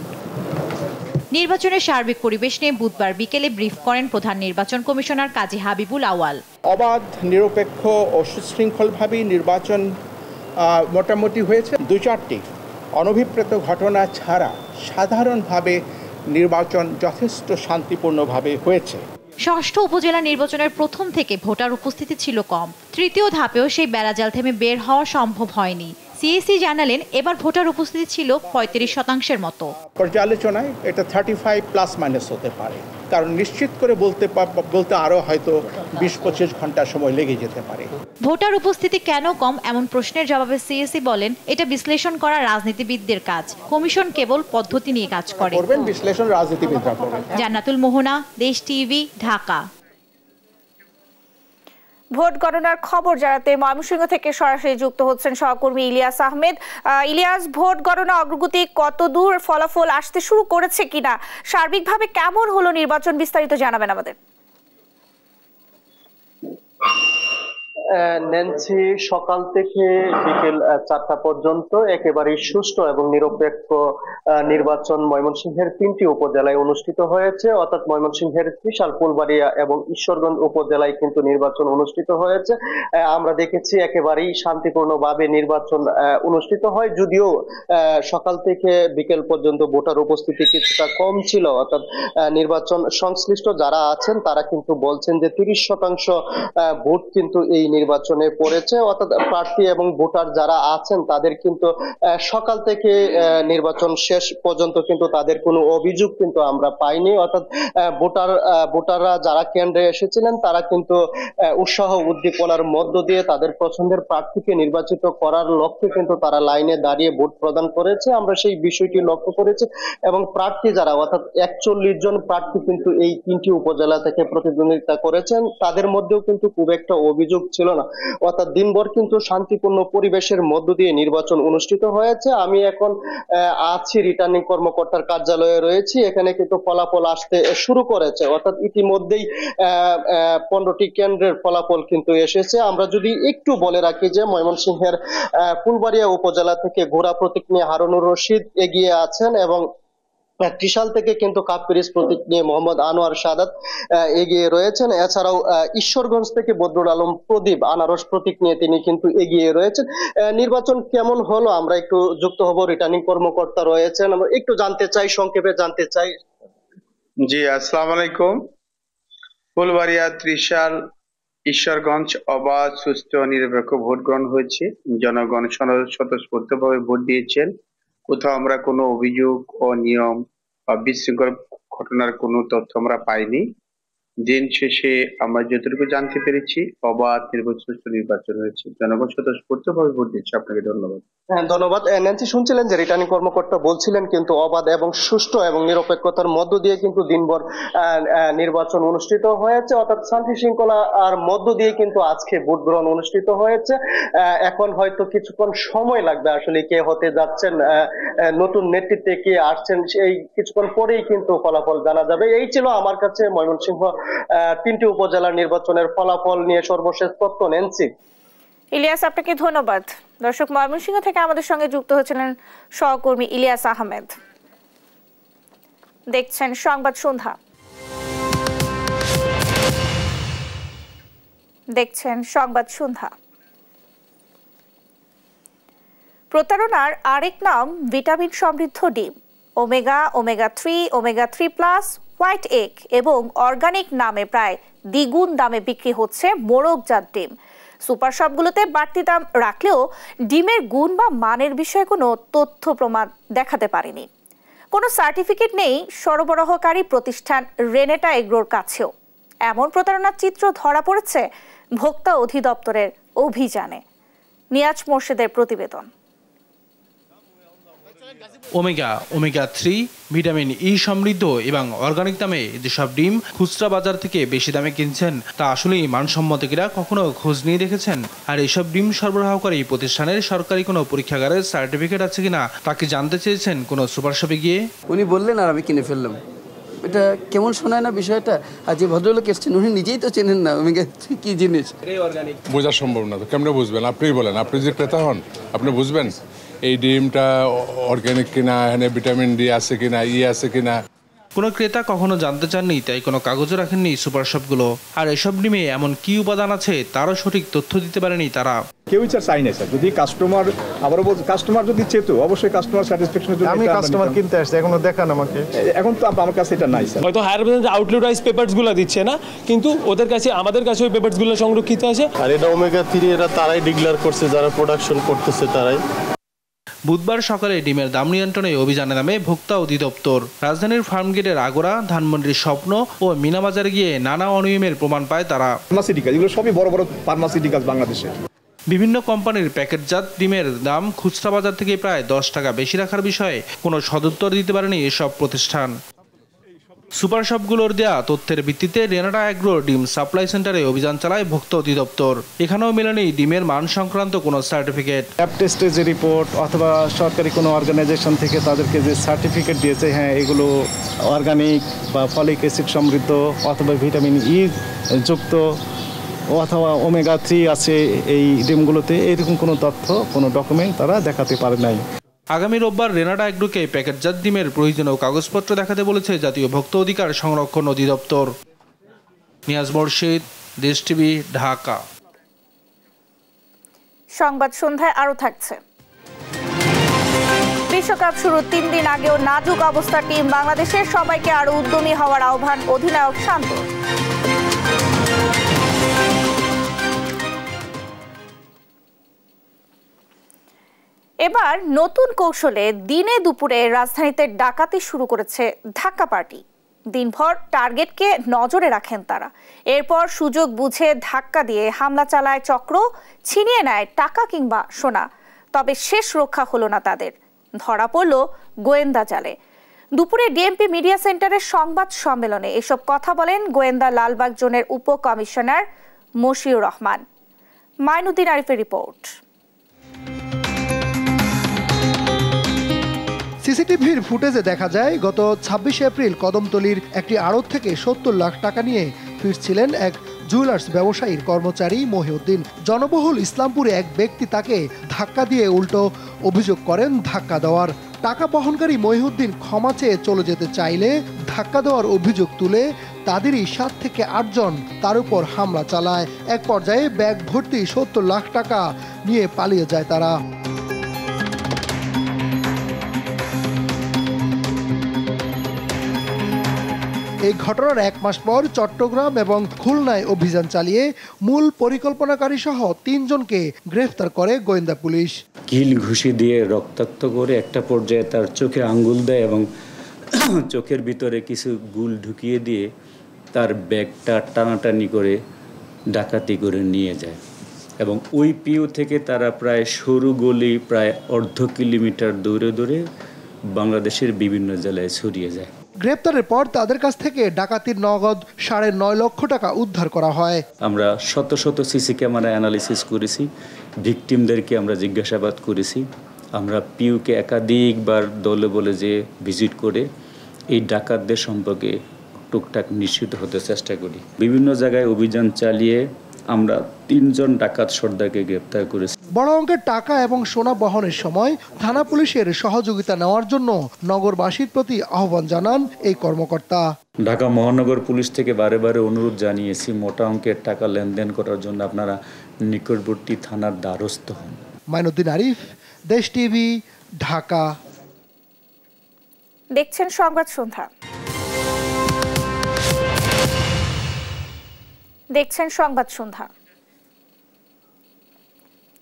নির্বাচনের সার্বিক পরিবেশ নিয়ে বুধবার বিকেলে ব্রিফ করেন প্রধান নির্বাচন কমিশনার কাজী হাবিবুল আওয়াল। অবাধ, নিরপেক্ষ ও সুশৃঙ্খলভাবে নির্বাচন মোটামুটি হয়েছে। 2-4টি অনভিপ্রেত ঘটনা ছাড়া সাধারণভাবে নির্বাচন যথেষ্ট শান্তিপূর্ণভাবে হয়েছে। ষষ্ঠ উপজেলা নির্বাচনের প্রথম থেকে ভোটার উপস্থিতি ছিল কম। তৃতীয় ধাপেও সেই বেড়াজাল থেমে বের হওয়া সম্ভব হয়নি। সিএসি জানালেন, এবার ভোটার উপস্থিতি ছিল 35% মতো। পর্যালোচনায় এটা 35+ হতে পারে, কারণ নিশ্চিত করে বলতে আরো হয়তো 20-25 ঘন্টা সময় লেগে যেতে পারে। ভোটার উপস্থিতি কেন কম এমন প্রশ্নের জবাবে সিএসি বলেন, এটা বিশ্লেষণ করা রাজনীতিবিদদের কাজ, কমিশন কেবল পদ্ধতি নিয়ে কাজ করে। বিশ্লেষণ রাজনীতিবিদরা করবেন। জান্নাতুল মোহনা, দেশ টিভি, ঢাকা। ভোট গণনার খবর জানাতে ময়মনসিংহ থেকে সরাসরি যুক্ত হচ্ছেন সহকর্মী ইলিয়াস আহমেদ। ইলিয়াস, ভোট গণনা অগ্রগতি কতদূর, ফলাফল আসতে শুরু করেছে কিনা, সার্বিকভাবে কেমন হলো নির্বাচন, বিস্তারিত জানাবেন আমাদের। ন্যান্সি, সকাল থেকে বিকেল 4টা পর্যন্ত একেবারে সুষ্ঠু এবং নিরপেক্ষ নির্বাচন ময়মনসিংহের 3টি উপজেলায় অনুষ্ঠিত হয়েছে। অর্থাৎ ময়মনসিংহের ত্রিশাল, ফুলবাড়িয়া এবং ঈশ্বরগঞ্জ উপজেলায় কিন্তু নির্বাচন অনুষ্ঠিত হয়েছে। আমরা দেখেছি একেবারেই শান্তিপূর্ণভাবে নির্বাচন অনুষ্ঠিত হয়, যদিও সকাল থেকে বিকেল পর্যন্ত ভোটার উপস্থিতি কিছুটা কম ছিল। অর্থাৎ নির্বাচন সংশ্লিষ্ট যারা আছেন তারা কিন্তু বলছেন যে 30% ভোট কিন্তু এই নির্বাচনে পড়েছে। অর্থাৎ প্রার্থী এবং ভোটার যারা আছেন তাদের কিন্তু সকাল থেকে নির্বাচন শেষ পর্যন্ত কিন্তু তাদের কোনো অভিযোগ কিন্তু আমরা পাইনি। অর্থাৎ ভোটাররা যারা কেন্দ্রে এসেছিলেন তারা কিন্তু উৎসাহ উদ্দীপনার মধ্য দিয়ে তাদের পছন্দের প্রার্থীকে নির্বাচিত করার লক্ষ্যে কিন্তু তারা লাইনে দাঁড়িয়ে ভোট প্রদান করেছে। আমরা সেই বিষয়টি লক্ষ্য করেছি এবং প্রার্থী যারা অর্থাৎ 41 জন প্রার্থী কিন্তু এই 3টি উপজেলা থেকে প্রতিদ্বন্দ্বিতা করেছেন, তাদের মধ্যেও কিন্তু খুব একটা অভিযোগ ছিল না। অর্থাৎ দিনভর কিন্তু শান্তিপূর্ণ পরিবেশের মধ্য দিয়ে নির্বাচন অনুষ্ঠিত হয়েছে। আমি এখন আছি রিটার্নিং কর্মকর্তার কার্যালয়ে রয়েছি, এখানে কিন্তু ফলাফল আসতে শুরু করেছে। অর্থাৎ ইতিমধ্যেই 15টি কেন্দ্রের ফলাফল কিন্তু এসেছে। আমরা যদি একটু বলে রাখি যে ময়মনসিংহের ফুলবাড়িয়া উপজেলা থেকে ঘোড়া প্রতীক নিয়ে হারুনুর রশিদ এগিয়ে আছেন এবং ত্রিশাল থেকে কিন্তু কাপ পিরিজ প্রতীক নিয়ে মোহাম্মদ আনোয়ার সাদাত এগিয়ে রয়েছেন। এছাড়াও ঈশ্বরগঞ্জ থেকে বদরুল আলম প্রদীপ আনারস প্রতীক নিয়ে তিনি কিন্তু এগিয়ে রয়েছেন। নির্বাচন কেমন হলো আমরা একটু যুক্ত হব, রিটার্নিং কর্মকর্তা রয়েছেন, আমরা একটু জানতে চাই, সংক্ষেপে জানতে চাই। জি, আসসালামু আলাইকুম। ফুলবাড়িয়া, ত্রিশাল, ঈশ্বরগঞ্জ অবাধ, সুষ্ঠু ও নিরপেক্ষ ভোট গ্রহণ হয়েছে। জনগণ স্বতঃস্ফূর্তভাবে ভোট দিয়েছেন। কোথাও আমরা কোনো অভিযোগ, অনিয়ম বা বিশৃঙ্খল ঘটনার কোনো তথ্য আমরা পাইনি। দিন শেষে আমরা যতটুকু জানতে পেরেছি, অবাধ সুষ্ঠু নির্বাচন হয়েছে। জনগণ স্বতঃস্ফূর্তভাবে ভোট দিচ্ছে। আপনাকে ধন্যবাদ। হ্যাঁ, ধন্যবাদ। ন্যান্সি, শুনছিলেন যে রিটার্নিং কর্মকর্তা বলছিলেন কিন্তু অবাধ এবং সুষ্ঠু এবং নিরপেক্ষতার মধ্য দিয়ে কিন্তু দিনভর নির্বাচন অনুষ্ঠিত হয়েছে, অর্থাৎ শান্তি শৃঙ্খলার মধ্য দিয়ে কিন্তু আজকে ভোট গ্রহণ অনুষ্ঠিত হয়েছে। এখন হয়তো কিছুক্ষণ সময় লাগবে আসলে কে হতে যাচ্ছেন, নতুন নেতৃত্বে কে আসছেন, সেই কিছুক্ষণ পরেই কিন্তু ফলাফল জানা যাবে। এই ছিল আমার কাছে ময়মনসিংহ 3টি উপজেলার নির্বাচনের ফলাফল নিয়ে সর্বশেষ তথ্য। ন্যান্সি। ইলিয়াস, আপনাকে ধন্যবাদ। দর্শক, ময়মনসিংহ থেকে আমাদের সঙ্গে যুক্ত হয়েছিলেন সহকর্মী ইলিয়াস আহমেদ। দেখছেন সংবাদ সন্ধ্যা। প্রতারণার আরেক নাম ভিটামিন সমৃদ্ধ ডিম। ওমেগা 3, ওমেগা 3+, হোয়াইট এগ এবং অর্গানিক নামে প্রায় দ্বিগুণ দামে বিক্রি হচ্ছে মোরগজাত ডিম। সুপার শপগুলোতে বাড়তি দাম রাখলেও ডিমের গুণ বা মানের বিষয়ে কোনো তথ্য প্রমাণ দেখাতে পারেনি। কোনো সার্টিফিকেট নেই সরবরাহকারী প্রতিষ্ঠান রেনেটা এগ্রোর কাছেও। এমন প্রতারণার চিত্র ধরা পড়েছে ভোক্তা অধিদপ্তরের অভিযানে। নিয়াজ মোর্শেদের প্রতিবেদন। ওমেগা 3, ভিটামিন ই সমৃদ্ধ এবং অর্গানিক দামে যেসব ডিম খুচরা বাজার থেকে বেশি দামে কিনছেন তা আসলেই মানসম্মত কিনা কখনো খোঁজ নিয়ে দেখেছেন? আর এসব ডিম সরবরাহকারী প্রতিষ্ঠানের সরকারি কোনো পরীক্ষাগারের সার্টিফিকেট আছে কিনা তাকে জানতে চেয়েছেন কোনো সুপার শপে গিয়ে। উনি বললেন আর আমি কিনে ফেললাম। এটা কেমন শোনায় না বিষয়টা? আর যে ভদ্রলোক এসছেন উনি নিজেই তো চেনেন না ওমেগা 3 কি জিনিস। বোঝা সম্ভব না তো, কেমনে বুঝবেন? আপনিই বলেন, আপনি যে ক্রেতা হন আপনি বুঝবেন এই ডিমটা অর্গানিক কিনা, এখানে ভিটামিন ডি আছে কিনা, ই আছে কিনা। কোনো ক্রেতা কখনো জানতে চাননি, তাই কোনো কাগজও রাখেননি সুপার শপগুলো। আর এসব ডিমে এমন কি উপাদান আছে তারও সঠিক তথ্য দিতে পারেনি তারা। কেউই চাই না স্যার, যদি কাস্টমার আবারও বলছে, কাস্টমার যদি চেতো অবশ্যই কাস্টমার স্যাটিসফ্যাকশনের জন্য। আমি কাস্টমার কিনতে আসছি, এখনো দেখান আমাকে। এখন তো আমার কাছে এটা নাই স্যার। হয়তো হায়ার আউটলেট ওয়াইজ পেপারসগুলো দিচ্ছে না, কিন্তু ওদের কাছে আমাদের কাছে ওই পেপারসগুলো সংরক্ষিত আছে। আর এটা ওমেগা 3 এরা তারাই ডিক্লেয়ার করছে, যারা প্রোডাকশন করতেছে তারাই। বুধবার সকালে ডিমের দাম নিয়ন্ত্রণে অভিযানে নামে ভোক্তা অধিদপ্তর। রাজধানীর ফার্মগেটের আগোড়া, ধানমন্ডির স্বপ্ন ও মিনাবাজারে গিয়ে নানা অনিয়মের প্রমাণ পায় তারা। ফার্মাসিউটিক্যাল, এগুলো সবই বড় বড় ফার্মাসিউটিক্যাল বাংলাদেশে। বিভিন্ন কোম্পানির প্যাকেটজাত ডিমের দাম খুচরা বাজার থেকে প্রায় 10 টাকা বেশি রাখার বিষয়ে কোনো সদুত্তর দিতে পারেনি এসব প্রতিষ্ঠান। সুপার শপগুলোর দেয়া তথ্যের ভিত্তিতে রেনেটা এগ্রোর ডিম সাপ্লাই সেন্টারে অভিযান চালায় ভোক্তা অধিদপ্তর। এখানেও মেলেনি ডিমের মান সংক্রান্ত কোনো সার্টিফিকেট। ল্যাব টেস্টের যে রিপোর্ট অথবা সরকারি কোনো অর্গানাইজেশন থেকে তাদেরকে যে সার্টিফিকেট দিয়েছে, হ্যাঁ এগুলো অর্গানিক বা ফলিক অ্যাসিড সমৃদ্ধ অথবা ভিটামিন ই যুক্ত অথবা ওমেগা 3 আছে এই ডিমগুলোতে, এরকম কোনো তথ্য, কোনো ডকুমেন্ট তারা দেখাতে পারে নাই। আগামী রোববার রেনেটা এগ্রোকে প্যাকেটজাত ডিমের প্রয়োজনীয় কাগজপত্র দেখাতে বলেছে জাতীয় ভোক্তা অধিকার সংরক্ষণ অধিদপ্তর। নিয়াজ মোর্শেদ, দেশ টিভি, ঢাকা। সংবাদ সন্ধ্যায় আরো থাকছে। বিশ্বকাপ শুরুর 3 দিন আগেও নাজুক অবস্থা টিম বাংলাদেশের, সবাইকে আরো উদ্যমী হওয়ার আহ্বান অধিনায়ক শান্ত। এবার নতুন কৌশলে দিনে দুপুরে রাজধানীতে ডাকাতি শুরু করেছে ধাক্কা পার্টি। দিনভর টার্গেটকে নজরে রাখেন তারা, এরপর সুযোগ বুঝে ধাক্কা দিয়ে হামলা চালায় চক্র, ছিনিয়ে নেয় টাকা কিংবা সোনা। তবে শেষ রক্ষা হলো না তাদের, ধরা পড়ল গোয়েন্দা জালে। দুপুরে ডিএমপি মিডিয়া সেন্টারের সংবাদ সম্মেলনে এসব কথা বলেন গোয়েন্দা লালবাগ জোনের উপকমিশনার মশিউর রহমান। মাইনুদ্দিন আরিফের রিপোর্ট। সিসিটিভির ফুটেজে দেখা যায় গত 26 এপ্রিল কদমতলীর একটি আড়ত থেকে 70 লাখ টাকা নিয়ে ফিরছিলেন এক জুয়েলার্স ব্যবসায়ীর কর্মচারী মহিউদ্দিন। জনবহুল ইসলামপুরে এক ব্যক্তি তাকে ধাক্কা দিয়ে উল্টো অভিযোগ করেন ধাক্কা দেওয়ার। টাকা বহনকারী মহিউদ্দিন ক্ষমা চেয়ে চলে যেতে চাইলে ধাক্কা দেওয়ার অভিযোগ তুলে তাদেরই 7 থেকে 8 জন তার উপর হামলা চালায়। এক পর্যায়ে ব্যাগ ভর্তি 70 লাখ টাকা নিয়ে পালিয়ে যায় তারা। এই ঘটনার 1 মাস পর চট্টগ্রাম এবং খুলনায় অভিযান চালিয়ে মূল পরিকল্পনাকারী সহ 3 জনকে গ্রেফতার করে গোয়েন্দা পুলিশ। কিল ঘুষি দিয়ে রক্তাক্ত করে একটা পর্যায়ে তার চোখে আঙ্গুল দেয় এবং চোখের ভিতরে কিছু গুল ঢুকিয়ে দিয়ে তার ব্যাগটা টানাটানি করে ডাকাতি করে নিয়ে যায় এবং ওই পিউ থেকে তারা প্রায় সরু গলি প্রায় অর্ধ কিলোমিটার দূরে দূরে বাংলাদেশের বিভিন্ন জেলায় ছড়িয়ে যায়। গ্রেপ্তারের পর তাদের কাছ থেকে ডাকাতির নগদ 9.5 লক্ষ টাকা উদ্ধার করা হয়। আমরা শত শত সিসি ক্যামেরা অ্যানালিসিস করেছি, ভিকটিমদেরকে আমরা জিজ্ঞাসাবাদ করেছি, আমরা পিউকে একাধিকবার দলে বলে যে ভিজিট করে এই ডাকাতদের সম্পর্কে টুকটাক নিশ্চিত হতে চেষ্টা করি। বিভিন্ন জায়গায় অভিযান চালিয়ে আমরা 3 জন ডাকাত সর্দারকে গ্রেপ্তার করেছি। বড় অঙ্কের টাকা এবং সোনা বহনের সময় থানা পুলিশের সহযোগিতা নেওয়ার জন্য নগরবাসীর প্রতি আহ্বান জানান এই কর্মকর্তা। ঢাকা মহানগর পুলিশ থেকে বারে বারে অনুরোধ জানিয়েছি মোটা অঙ্কের টাকা লেনদেন করার জন্য আপনারা নিকটবর্তী থানার দ্বারস্থ হন। মাইনুদ্দিন আরিফ, দেশ টিভি, ঢাকা। দেখছেন সংবাদ সন্ধ্যা। দেখছেন সংবাদ সন্ধ্যা।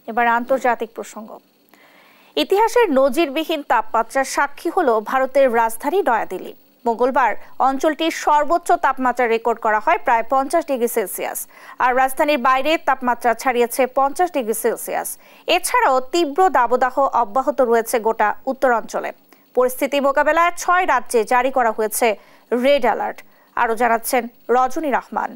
এবার আন্তর্জাতিক প্রসঙ্গ। ইতিহাসের নজিরবিহীন তাপমাত্রার সাক্ষী হলো ভারতের রাজধানী নয়াদিল্লি। মঙ্গলবার অঞ্চলটির সর্বোচ্চ তাপমাত্রা রেকর্ড করা হয় প্রায় 50 ডিগ্রি সেলসিয়াস, আর রাজধানীর বাইরে তাপমাত্রা ছাড়িয়েছে 50 ডিগ্রি সেলসিয়াস। এছাড়াও তীব্র দাবদাহ অব্যাহত রয়েছে গোটা উত্তরাঞ্চলে। পরিস্থিতি মোকাবেলায় 6 রাজ্যে জারি করা হয়েছে রেড অ্যালার্ট। আরও জানাচ্ছেন রজনী রহমান।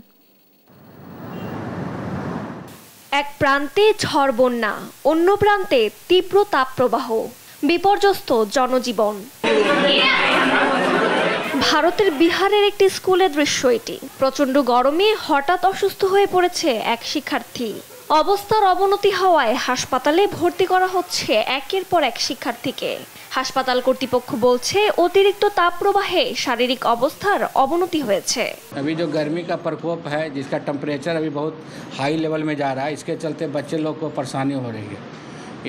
এক প্রান্তে ঝড় বন্যা, অন্য প্রান্তে তীব্র তাপপ্রবাহ, বিপর্যস্ত জনজীবন। ভারতের বিহারের একটি স্কুলের দৃশ্য এটি। প্রচণ্ড গরমে হঠাৎ অসুস্থ হয়ে পড়েছে এক শিক্ষার্থী। অবস্থার অবনতি হওয়ায় হাসপাতালে ভর্তি করা হচ্ছে একের পর এক শিক্ষার্থীকে। হাসপাতাল কর্তৃপক্ষ বলছে অতিরিক্ত তাপপ্রবাহে শারীরিক অবস্থার অবনতি হয়েছে। अभी जो गर्मी का प्रकोप है, जिसका टेम्परेचर अभी बहुत हाई लेवल में जा रहा है, इसके चलते बच्चे लोग को परेशानी हो रही है।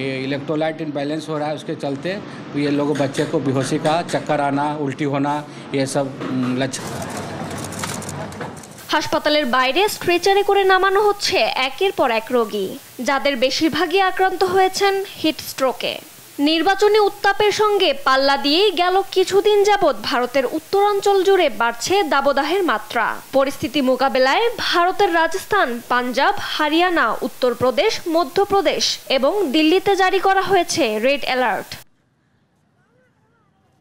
ये इलेक्ट्रोलाइट इम्बैलेंस हो रहा है, उसके चलते ये लोग बच्चे को बेहोशी का, चक्कर आना, उल्टी होना, ये सब लक्षण। হাসপাতালের বাইরে স্ট্রেচারে করে নামানো হচ্ছে একের পর এক রোগী, যাদের বেশিরভাগই আক্রান্ত হয়েছেন হিট স্ট্রোকে। নির্বাচনী উত্তাপের সঙ্গে পাল্লা দিয়েই গেল কিছুদিন যাবৎ ভারতের উত্তরাঞ্চল জুড়ে বাড়ছে দাবদাহের মাত্রা। পরিস্থিতি মোকাবেলায় ভারতের রাজস্থান, পাঞ্জাব, হরিয়ানা, উত্তরপ্রদেশ, মধ্যপ্রদেশ এবং দিল্লিতে জারি করা হয়েছে রেড অ্যালার্ট।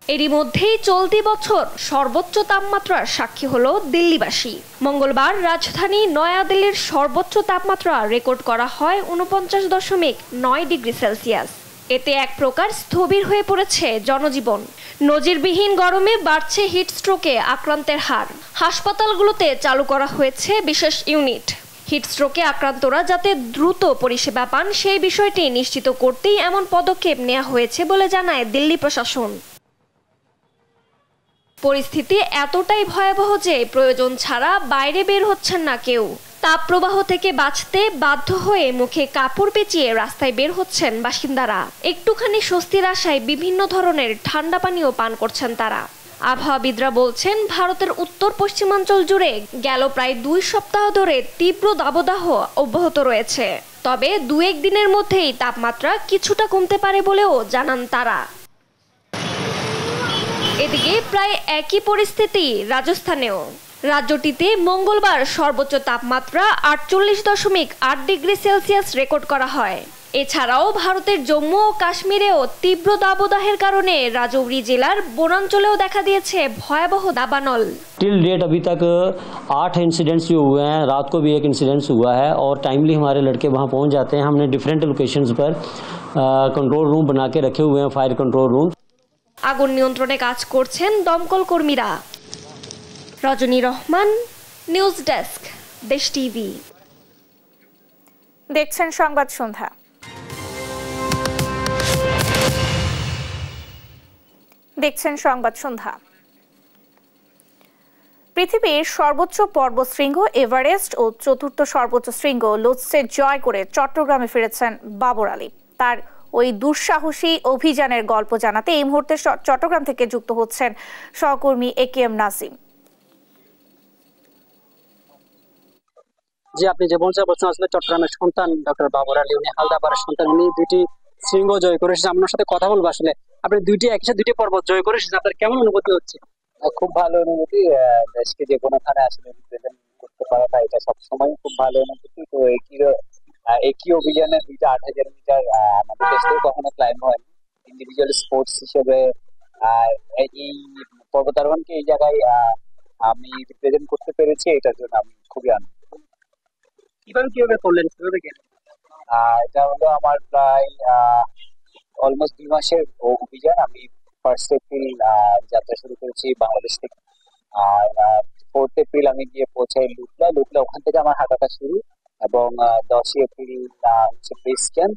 এরই মধ্যেই চলতি বছর সর্বোচ্চ তাপমাত্রার সাক্ষী হলো দিল্লিবাসী। মঙ্গলবার রাজধানী নয়াদিল্লির সর্বোচ্চ তাপমাত্রা রেকর্ড করা হয় 49.9 ডিগ্রি সেলসিয়াস। এতে এক প্রকার স্থবির হয়ে পড়েছে জনজীবন। নজিরবিহীন গরমে বাড়ছে হিট স্ট্রোকে আক্রান্তের হার। হাসপাতালগুলোতে চালু করা হয়েছে বিশেষ ইউনিট। হিট স্ট্রোকে আক্রান্তরা যাতে দ্রুত পরিষেবা পান সেই বিষয়টি নিশ্চিত করতেই এমন পদক্ষেপ নেওয়া হয়েছে বলে জানায় দিল্লি প্রশাসন। পরিস্থিতি এতটাই ভয়াবহ যে প্রয়োজন ছাড়া বাইরে বের হচ্ছেন না কেউ। তাপপ্রবাহ থেকে বাঁচতে বাধ্য হয়ে মুখে কাপড় পেঁচিয়ে রাস্তায় বের হচ্ছেন বাসিন্দারা। একটুখানি স্বস্তির আশায় বিভিন্ন ধরনের ঠান্ডা পানীয় পান করছেন তারা। আবহাওয়াবিদরা বলছেন ভারতের উত্তর পশ্চিমাঞ্চল জুড়ে গেল প্রায় 2 সপ্তাহ ধরে তীব্র দাবদাহ অব্যাহত রয়েছে। তবে 2-1 দিনের মধ্যেই তাপমাত্রা কিছুটা কমতে পারে বলেও জানান তারা। এদিকে প্রায় একই পরিস্থিতি রাজস্থানেও। রাজ্যটিতে মঙ্গলবার সর্বোচ্চ তাপমাত্রা 48.8 ডিগ্রি সেলসিয়াস রেকর্ড করা হয়। এছাড়াও ভারতের জম্মু ও কাশ্মীরেও তীব্র দাবদাহের কারণে রাজৌরি জেলার বনাঞ্চলেও দেখা দিয়েছে ভয়াবহ দাবানল। टिल डेट अभी तक 8 इंसिडेंट्स जो हुए हैं, रात को भी एक इंसिडेंट्स हुआ है और टाइमली हमारे लड़के वहां पहुंच जाते हैं। हमने डिफरेंट लोकेशंस पर कंट्रोल रूम बना के रखे हुए हैं, फायर कंट्रोल रूम। আগুন নিয়ন্ত্রণে কাজ করছেন দমকল কর্মীরা। রজনী রহমান, নিউজ ডেস্ক, দেশ টিভি। দেখছেন সংবাদ সন্ধ্যা। দেখছেন সংবাদ সন্ধ্যা। পৃথিবীর সর্বোচ্চ পর্বতশৃঙ্গ এভারেস্ট ও চতুর্থ সর্বোচ্চ শৃঙ্গ লোৎসে জয় করে চট্টগ্রামে ফিরেছেন বাবর আলী। তার ওই দুঃসাহসী অভিযানের গল্প জানাতে এই মুহূর্তে চট্টগ্রাম থেকে যুক্ত হচ্ছেন সহকর্মী AKM নাসিম। যে আপনি যে বলছেন আসলে চট্টগ্রামের সন্তান ডক্টর বাবর আলী, উনি হালদাপাড়ার সন্তান, উনি 2টি শৃঙ্গ জয় করে এসেছেন। আপনার সাথে কথা বলবো। আসলে আপনি একসাথে 2টি পর্বত জয় করে এসেছেন, আপনার কেমন অনুভূতি হচ্ছে? খুব ভালো অনুভূতি। দেশকে যে কোনোখানে আসলে রিপ্রেজেন্ট করতে পারাটা এটা সবসময় খুব ভালো অনুভূতি। তো একই অভিযানে 2টা 8000 মিটার আমাদের দেশ থেকে কখনো ক্লাইম্ব হয়নি। ইন্ডিভিজুয়াল স্পোর্টস হিসেবে এই পর্বতারোহণকে এই জায়গায় আমি রিপ্রেজেন্ট করতে পেরেছি, এটার জন্য আমি খুবই আনন্দিত। কিভাবে করলেন? এটা হলো আমার প্রায় অলমোস্ট 2 মাসের অভিযান। আমি 1 এপ্রিল যাত্রা শুরু করেছি বাংলাদেশ থেকে, আর 4 এপ্রিল আমি গিয়ে পৌঁছাই লুকলা। ওখান থেকে আমার হাঁটাটা শুরু, এবং 10 এপ্রিল হচ্ছে বেস ক্যাম্প।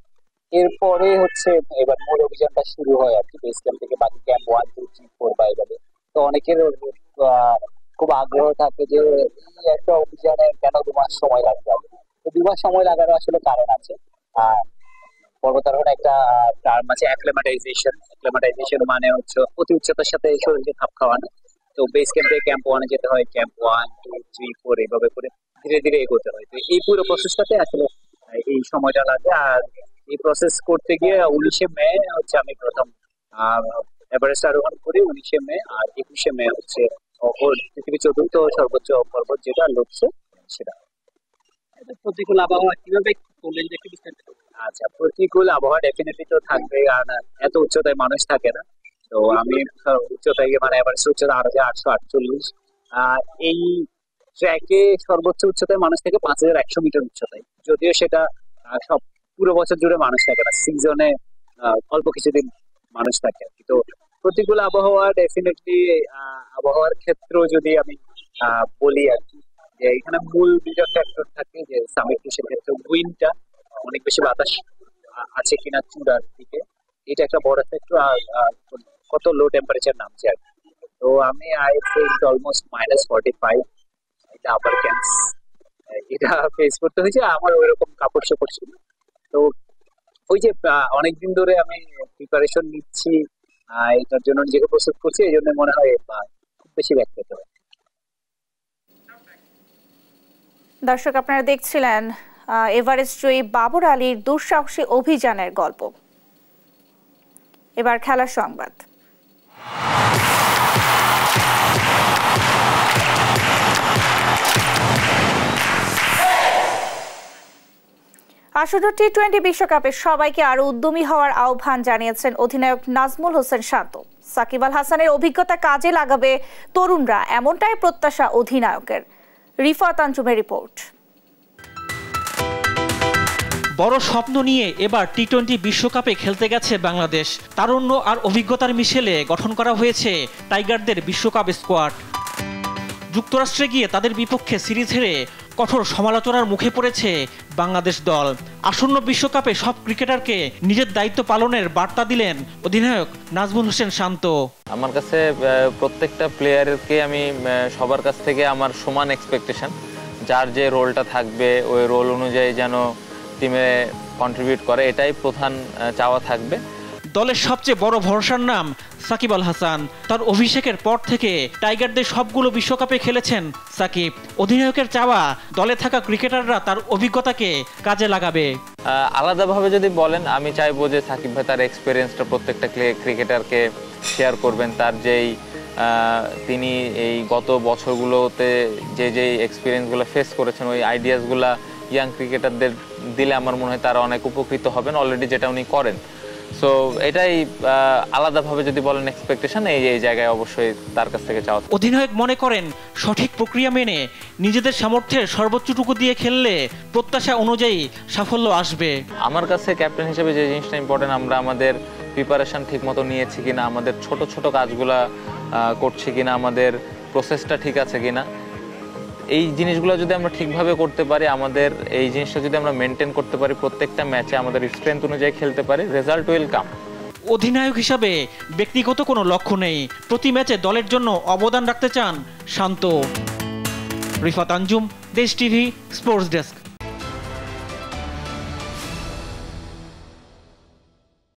এরপরে হচ্ছে এবার মূল অভিযানটা শুরু হয় আর কি, বেস ক্যাম্প থেকে বাকি ক্যাম্প 1, 2, 3, 4 বা এইভাবে। তো অনেকের খুব আগ্রহ থাকে যে এই একটা অভিযানে কেন 2 মাস সময় লাগবে। তো 2 মাস সময় লাগারও আসলে কারণ আছে। পর্বতারোহণ একটা টার্ম আছে অ্যাক্লেমাটাইজেশন মানে হচ্ছে অতি উচ্চতার সাথে শরীরকে খাপ খাওয়ানো। তো বেস ক্যাম্পে ক্যাম্প 1-এ যেতে হয়, ক্যাম্প 1, 2, 3, 4 এইভাবে করে ধীরে ধীরে এগোতে হয়। তো এই পুরো প্রসেসটাতে আসলে এই সময়টা লাগে। আর এই প্রসেস করতে গিয়ে 19শে মে হচ্ছে আমি প্রথম এভারেস্ট আরোহণ করি 19শে মে, আর 21শে মে হচ্ছে পৃথিবীর 4র্থ সর্বোচ্চ পর্বত যেটা লক্ষ্য সেটা। প্রতিকূল আবহাওয়া কিভাবে করলেন? আচ্ছা, প্রতিকূল আবহাওয়া ডেফিনেটলি তো থাকবে, আর এত উচ্চতায় মানুষ থাকে না। তো আমি উচ্চতায় মানে এভারেস্ট উচ্চতা 8848। এই ট্র্যাকে সর্বোচ্চ উচ্চতায় মানুষ থাকে 5100 মিটার উচ্চতায়। যদিও সেটা সব পুরো বছর জুড়ে মানুষ থাকে না, সিজনে অল্প কিছুদিন মানুষ থাকে। তো প্রতিকূল আবহাওয়া ডেফিনেটলি আবহাওয়ার ক্ষেত্র যদি আমি বলি আর কি, যে এখানে মূল 2টা ফ্যাক্টর থাকে। যে সামিট পুশের ক্ষেত্রে উইন্ডটা অনেক বেশি বাতাস আছে কিনা চূড়ার দিকে, এটা একটা বড় ফ্যাক্টর। আর কত লো টেম্পারেচার নামছে আর কি। তো আমি অলমোস্ট -45 এটা আপার ক্যাম্পস, এটা ফেস করতে হয়েছে। আমার ওইরকম কাপড় চোপড় ছিল। তো ওই যে অনেকদিন ধরে আমি প্রিপারেশন নিচ্ছি, এটার জন্য নিজেকে প্রস্তুত করছি, এই জন্য মনে হয় খুব বেশি ব্যাক পেতে হয়। দর্শক, আপনারা দেখছিলেন এভারেস্ট জয়ী বাবর আলীর দুঃসাহসী অভিযানের গল্প। এবার খেলার সংবাদ। আসন্ন টি-20 বিশ্বকাপে সবাইকে আরো উদ্যমী হওয়ার আহ্বান জানিয়েছেন অধিনায়ক নাজমুল হোসেন শান্ত। সাকিব আল হাসানের অভিজ্ঞতা কাজে লাগাবে তরুণরা, এমনটাই প্রত্যাশা অধিনায়কের। রিফাত আঞ্জুমের রিপোর্ট। বড় স্বপ্ন নিয়ে এবার টি-20 বিশ্বকাপে খেলতে গেছে বাংলাদেশ। তারুণ্য আর অভিজ্ঞতার মিশেলে গঠন করা হয়েছে টাইগারদের বিশ্বকাপ স্কোয়াড। যুক্তরাষ্ট্রে গিয়ে তাদের বিপক্ষে সিরিজ হেরে কঠোর সমালোচনার মুখে পড়েছে বাংলাদেশ দল। আসন্ন বিশ্বকাপে সব ক্রিকেটারকে নিজের দায়িত্ব পালনের বার্তা দিলেন অধিনায়ক নাজমুল হোসেন শান্ত। আমার কাছে প্রত্যেকটা প্লেয়ারকে আমি সবার কাছ থেকে আমার সমান এক্সপেকটেশন, যার যে রোলটা থাকবে ওই রোল অনুযায়ী যেন টিমে কন্ট্রিবিউট করে, এটাই প্রধান চাওয়া থাকবে। দলের সবচেয়ে বড় ভরসার নাম সাকিব আল হাসান। তার অভিষেকের পর থেকে টাইগারদের সবগুলো বিশ্বকাপে খেলেছেন সাকিব। অধিনায়কের চাওয়া দলে থাকা ক্রিকেটাররা তার অভিজ্ঞতাকে কাজে লাগাবে। আলাদাভাবে যদি বলেন, আমি চাইবো যে সাকিব ভাই তার এক্সপিরিয়েন্সটা প্রত্যেকটা ক্রিকেটারকে শেয়ার করবেন। তার যেই তিনি এই গত বছরগুলোতে যে এক্সপিরিয়েন্সগুলো ফেস করেছেন, ওই আইডিয়াসগুলো ইয়াং ক্রিকেটারদের দিলে আমার মনে হয় তারা অনেক উপকৃত হবেন, অলরেডি যেটা উনি করেন। সো এটাই আলাদাভাবে যদি বলেন এক্সপেকটেশন, এই জায়গায় অবশ্যই তার কাছ থেকে চাওয়া। অধিনায়ক মনে করেন সঠিক প্রক্রিয়া মেনে নিজেদের সামর্থ্যের সর্বোচ্চটুকু দিয়ে খেললে প্রত্যাশা অনুযায়ী সাফল্য আসবে। আমার কাছে ক্যাপ্টেন হিসেবে যে জিনিসটা ইম্পর্টেন্ট, আমরা আমাদের প্রিপারেশন ঠিক মতো নিয়েছি কিনা, আমাদের ছোট ছোট কাজগুলা করছি কিনা, আমাদের প্রসেসটা ঠিক আছে কিনা, এই জিনিসগুলো যদি আমরা ঠিকভাবে করতে পারি, আমাদের এই জিনিসটা যদি আমরা মেনটেন করতে পারি, প্রত্যেকটা ম্যাচে আমাদের স্ট্রেংথ অনুযায়ী খেলতে পারি, রেজাল্ট উইল কাম। অধিনায়ক হিসাবে ব্যক্তিগত কোনো লক্ষ্য নেই, প্রতি ম্যাচে দলের জন্য অবদান রাখতে চান শান্ত। রিফাত আঞ্জুম, দেশ টিভি, স্পোর্টস ডেস্ক।